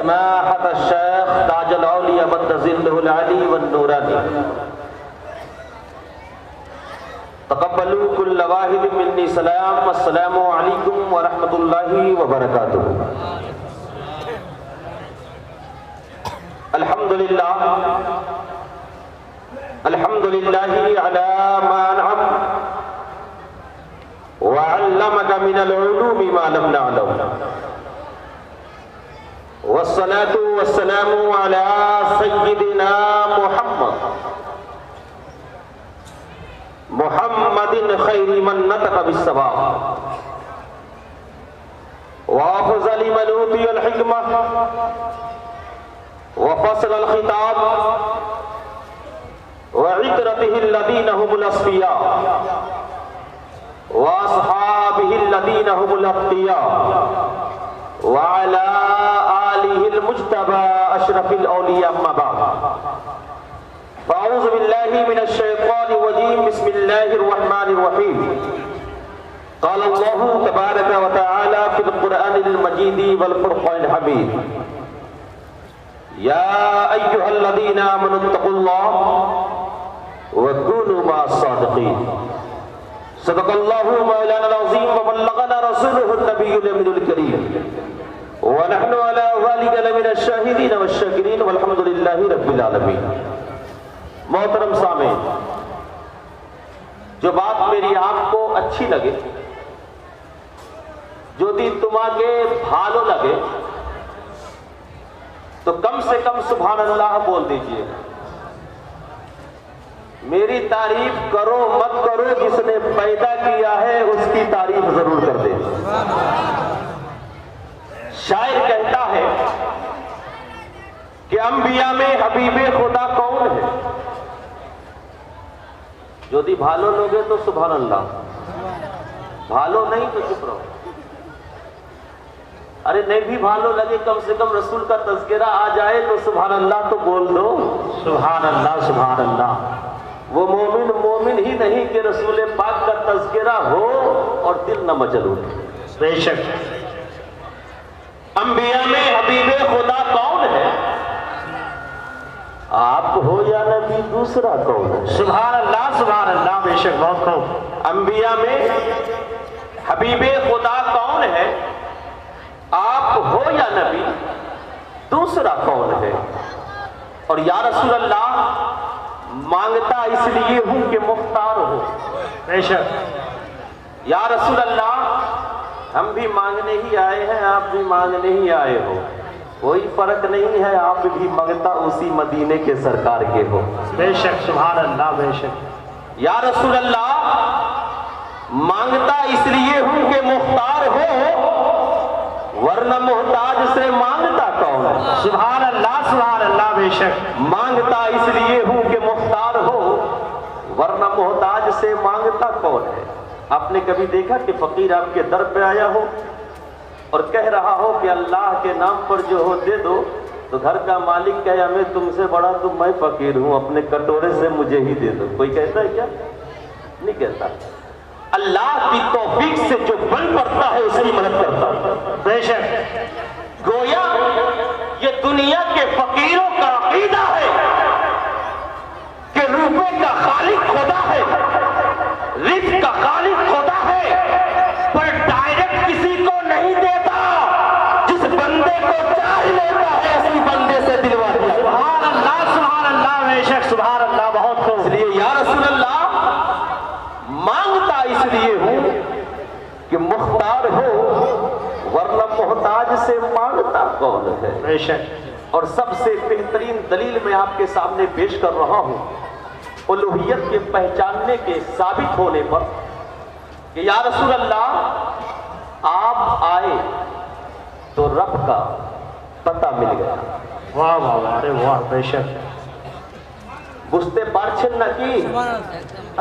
سماحة الشيخ تاج الأولياء مد ظله العلي والنوراني تقبلوا كل واحد مني سلام السلام عليكم ورحمة الله وبركاته. الحمد لله على ما أنعم وعلمك من العلوم ما لم نعلم، والصلاة والسلام على سيدنا محمد خير من نطق بالصواب وأفضل من أوتي الحكمة وفصل الخطاب وعترته الذين هم الأصفياء وأصحابه الذين هم الأتقياء وعلى آله المجتبى أشرف الأولياء أما بعد. فأعوذ بالله من الشيطان الرجيم بسم الله الرحمن الرحيم. قال الله تبارك وتعالى في القرآن المجيد والفرقان الحميد: يا أيها الذين آمنوا اتقوا الله وكونوا مع الصادقين. صدق الله مولانا العظيم وبلغنا رسوله النبي الأمين الكريم ونحن على ذلك لمن الشاهدين والشاكرين والحمد لله رب العالمين. محترم سامعین، جو بات میری آپ کو اچھی لگے، যদি তোমাকে ভালো লাগে تو کم سے کم سبحان اللہ بول دیجئے. میری تعریف کرو مت کرو، جس نے پیدا کیا ہے اس کی تعریف ضرور کر دے. شاعر کہتا ہے کہ انبیاء میں حبیب خدا کون ہے؟ যদি ভালো লাগে تو سبحان اللہ، ভালো نہیں تو چپ رہو. ارے نہیں بھی بھالو لگے، کم سے کم رسول کا تذکرہ آ جائے تو سبحان اللہ تو بول دو. سبحان اللہ سبحان اللہ. وہ مومن ہی نہیں کہ رسول پاک کا تذکرہ ہو اور دل نہ مچل اٹھے. بے شک انبیاء میں حبیب خدا کون ہے؟ آپ ہو یا نبی دوسرا کون ہے؟ سبحان اللہ سبحان اللہ. بے شک بہت خوب. انبیاء میں حبیب خدا کون ہے؟ آپ ہو یا نبی دوسرا کون ہے؟ اور یا رسول اللہ مانگتا اس لیے ہوں کہ مختار ہو. بے شک یا رسول اللہ ہم بھی مانگنے ہی آئے ہیں، آپ بھی مانگنے ہی آئے ہو، کوئی فرق نہیں ہے، آپ بھی مانگتا اسی مدینے کے سرکار کے ہو. بے شک سبحان اللہ. بے شک یا رسول اللہ مانگتا اس لیے ہوں کہ مختار ہو، ورنہ محتاج سے مانگتا کون ہے؟ سبحان اللہ سبحان اللہ. بے شک مانگتا اس لیے ہوں کہ مختار ہو، ورنہ محتاج سے مانگتا کون ہے؟ آپ نے کبھی دیکھا کہ فقیر آپ کے در پہ آیا ہو اور کہہ رہا ہو کہ اللہ کے نام پر جو ہو دے دو، تو گھر کا مالک کہے ہمیں تم سے بڑا تو میں فقیر ہوں، اپنے کٹورے سے مجھے ہی دے دو؟ کوئی کہتا ہے کیا؟ نہیں کہتا. اللہ کی توفیق سے جو بن پڑتا ہے اس کی مدد کرتا ہے. بے شک گویا یہ دنیا کے فقیروں کا عقیدہ ہے کہ روپے کا خالق خدا ہے، رزق کا خالق خدا ہے، پر ڈائریکٹ کسی کو نہیں دیتا، جس بندے کو چاہ لیتا ہے اسی بندے سے دلوا دیا. سبحان اللہ سبحان اللہ. بے شک سبحان اللہ. بہت خوب. اس لیے یا رسول اللہ مانگتا اس لیے ہوں کہ مختار ہو، ورنہ محتاج سے مانگتا کون ہے؟ بے شک. اور سب سے بہترین دلیل میں آپ کے سامنے پیش کر رہا ہوں الوہیت کے پہچاننے کے ثابت ہونے پر کہ یا رسول اللہ آپ آئے تو رب کا پتہ مل گیا. واہ واہ واہ. ارے واہ. بے شک বুঝতে পারছেন নাকি?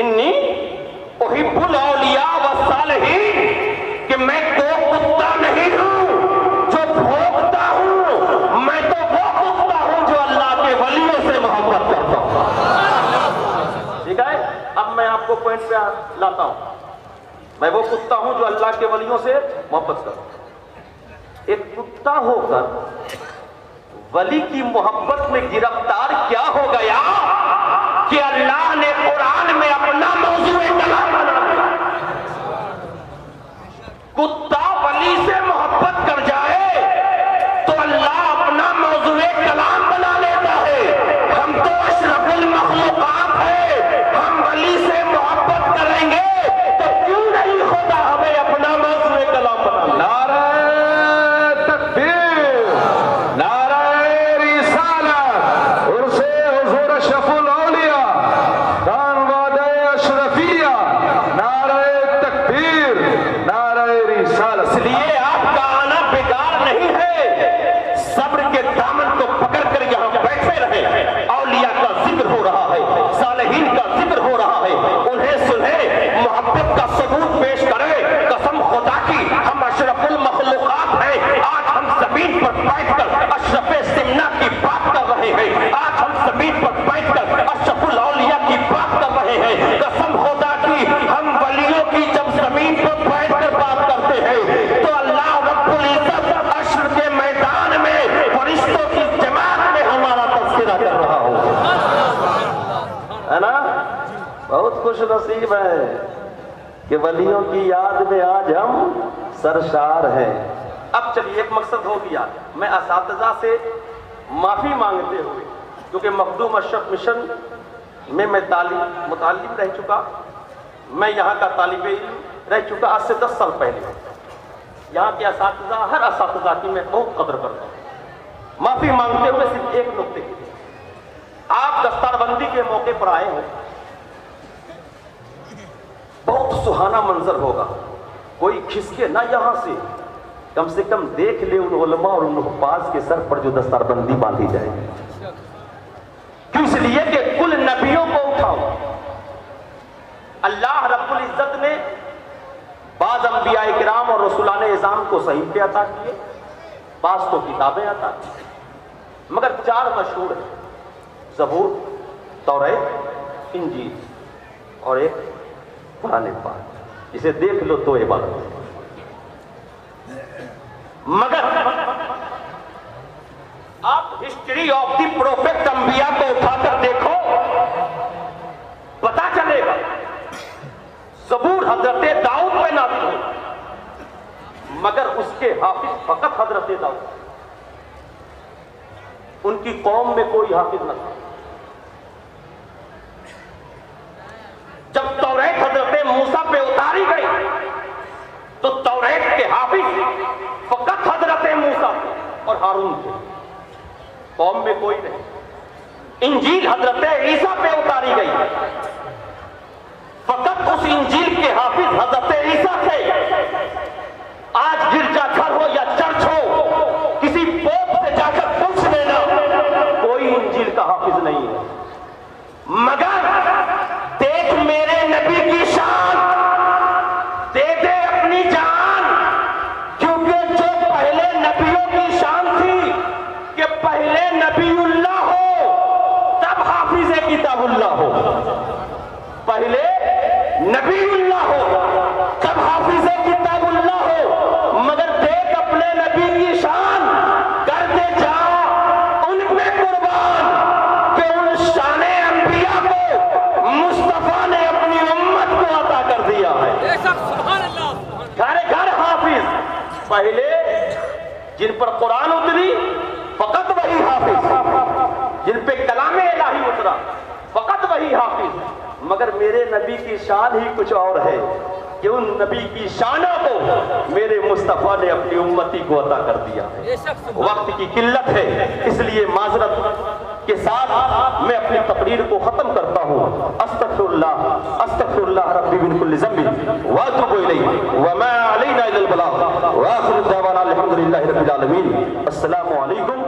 انی احب الاولیاء والصالحین کہ میں تو کتا نہیں ہوں جو بھونکتا ہوں، میں تو وہ کتا ہوں جو اللہ کے ولیوں سے محبت کرتا ہوں۔ ٹھیک ہے، اب میں آپ کو پوائنٹ پہ لاتا ہوں۔ میں وہ کتا ہوں جو اللہ کے ولیوں سے محبت کرتا ہوں۔ ایک کتا ہو کر ولی کی محبت میں گرفتار کیا ہو گیا کہ اللہ نے قرآن میں اپنا موضوع کلام بنا دیا۔ کتا ولی سے محبت کر جائے تو اللہ اپنا موضوع کلام بنا لیتا ہے۔ ہم تو اشرف المخلوقات ہیں، ہم ولی سے محبت کریں گے تو کیوں نہیں ہوتا ہمیں اپنا موضوع کلام بنا؟ نعرہ تکبیر، نعرہ رسالت، عرص حضور اشرف الاولیاء، خانوادہ اشرفیہ، نعرہ تکبیر، نعرہ رسالت۔ اس لیے آپ کا آنا بیکار نہیں ہے، صبر کے دامن کو پکڑ کر یہاں بیٹھے رہے۔ اولیاء کا ذکر ہو رہا ہے، صالحین کا ذکر ہو رہا ہے، انہیں سنیں، محبت کا ثبوت پیش کریں۔ قسم خدا کی ہم اشرف المخلوقات ہیں، آج ہم زمین پر بیٹھ کر اشرف سمنا کی بات کر رہے ہیں، آج ہم زمین پر بیٹھ کر اشرف الاولیاء کی بات کر رہے ہیں۔ قسم خدا کی ہم ولیوں کی جب زمین پر بیٹھ کر بات کرتے ہیں تو اللہ رب العزت عشر کے میدان میں فرشتوں کی جماعت میں ہمارا تذکرہ کر رہا ہو، ہے نا؟ بہت خوش نصیب ہے کہ ولیوں کی یاد میں آج ہم سرشار ہیں۔ اب چلیے ایک مقصد ہو گیا، میں اساتذہ سے معافی مانگتے ہوئے، کیونکہ مخدوم اشرف مشن میں متعلم رہ چکا، میں یہاں کا طالب علم رہ چکا آج سے 10 سال پہلے۔ یہاں کے اساتذہ، ہر اساتذہ کی میں بہت قدر کرتا ہوں۔ معافی مانگتے ہوئے صرف ایک نقطے کی، آپ دستار بندی کے موقع پر آئے ہیں، بہت سہانا منظر ہوگا، کوئی کھسکے نہ یہاں سے کم دیکھ لے ان علماء اور ان حفاظ کے سر پر جو دستار بندی باندھی جائے گی۔ کیوں؟ اس لیے کہ کل نبیوں کو اٹھاؤ، اللہ رب العزت نے بعض انبیاء کرام اور رسولان اعظام کو صحیفے عطا کیے، بعض کو کتابیں عطا کی، مگر 4 مشہور ہیں، زبور، توریت، انجیل اور ایک قرآن پاک۔ اسے دیکھ لو تو عبادت ہے، مگر آپ ہسٹری آف دی پروفیٹ انبیاء کو اٹھا کر دیکھو، پتا چلے گا زبور حضرت داؤد پہ نازل ہوئی، مگر اس کے حافظ فقط حضرت داؤد، ان کی قوم میں کوئی حافظ نہ تھا۔ جب توریت حضرت موسیٰ پہ اتاری گئی تو توریت کے حافظ فقط حضرت موسیٰ اور ہارون تھے، قوم میں کوئی نہیں۔ انجیل حضرت عیسیٰ پہ اتاری گئی، فقط اس انجیل کے حافظ حضرت عیسیٰ تھے۔ آج گرجا گھر ہو یا چرچ ہو، کسی پوپ سے جا کر پوچھ لینا، کوئی انجیل کا حافظ نہیں ہے۔ مگر دیکھ میرے نبی کی شان، دے دے اپنی جان، کیونکہ جو پہلے نبیوں کی شان تھی کہ پہلے نبی اللہ ہو تب حافظ کتاب اللہ ہو، پہلے نبی اللہ ہو تب حافظ کتاب اللہ ہو، مگر دیکھ اپنے نبی کی شان، کر دے جا ان پہ قربان کہ ان شان انبیاء کو مصطفیٰ نے اپنی امت کو عطا کر دیا ہے۔ گھر گھر حافظ، پہلے جن پر قرآن اتری فقط وہی حافظ، جن پہ کلام الہی اترا فقط وہی حافظ، مگر میرے نبی کی شان ہی کچھ اور ہے کہ ان نبی کی شانوں کو میرے مصطفیٰ نے اپنی امتی کو عطا کر دیا ہے۔ وقت کی قلت ہے، اس لیے معذرت کے ساتھ میں اپنی تقریر کو ختم کرتا ہوں۔ استغفر اللہ ربی من کل ذنب واتوب الیہ وما علینا الا البلاغ، وآخر دعوانا الحمد للہ رب العالمین۔ السلام علیکم